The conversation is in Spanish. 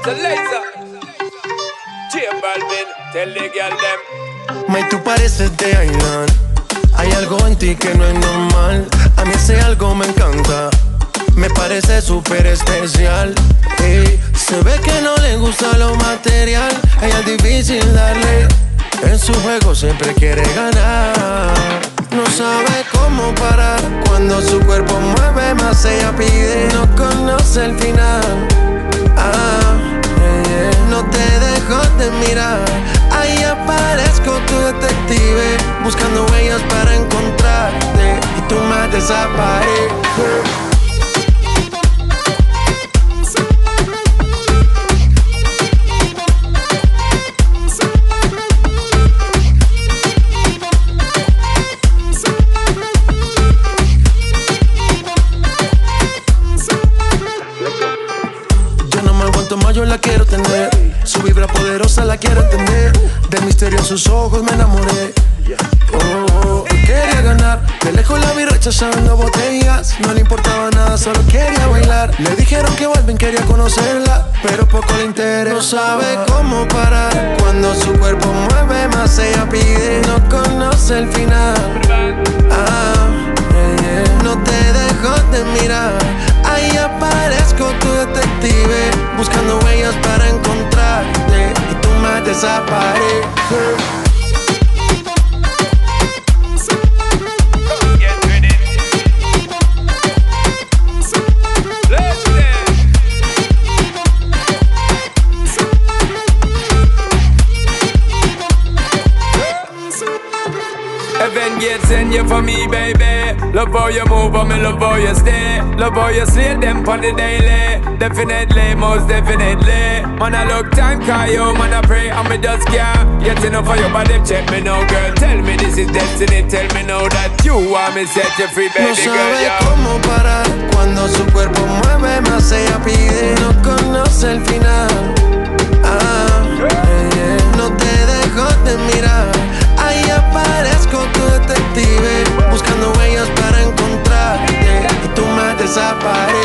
So laser. J Balvin, tell the girl them. May, tú pareces de Island. Hay algo en ti que no es normal. A mí ese algo me encanta. Me parece súper especial. Ey, se ve que no le gusta lo material. Ella es difícil darle. En su juego siempre quiere ganar. No sabe cómo parar. Cuando su cuerpo mueve más ella pide. No conoce el final. No te dejo de mirar. Ahí aparezco tu detective, buscando huellas para encontrarte. Y tú me desapareces. Yo la quiero tener, su vibra poderosa la quiero entender. Del misterio en sus ojos me enamoré. Quería ganar, de lejos la vi rechazando botellas. No le importaba nada, solo quería bailar. Le dijeron que Balvin quería conocerla, pero poco le interesa. No sabe cómo parar. Cuando su cuerpo mueve más ella pide. No conoce el final. No te dejo de mirar. Ahí aparezco tu detective, buscando huellas para encontrarte. Y tú me desapareces. Heaven gate send you for me, baby. Love how you move, and me love how you stay. Love how you slay them on the daily. Definitely, most definitely. Man, I look time, call you, man, I pray, and me just can't get enough of your body. Check me now, girl. Tell me this is destiny. Tell me now that you want me set you free, baby girl. No sabe girl, cómo parar. Cuando su cuerpo mueve más ella pide. No conoce el final. No te dejo de mirar. Ahí aparezco tu detective, buscando huellas para encontrarte. Y tú me desapareces.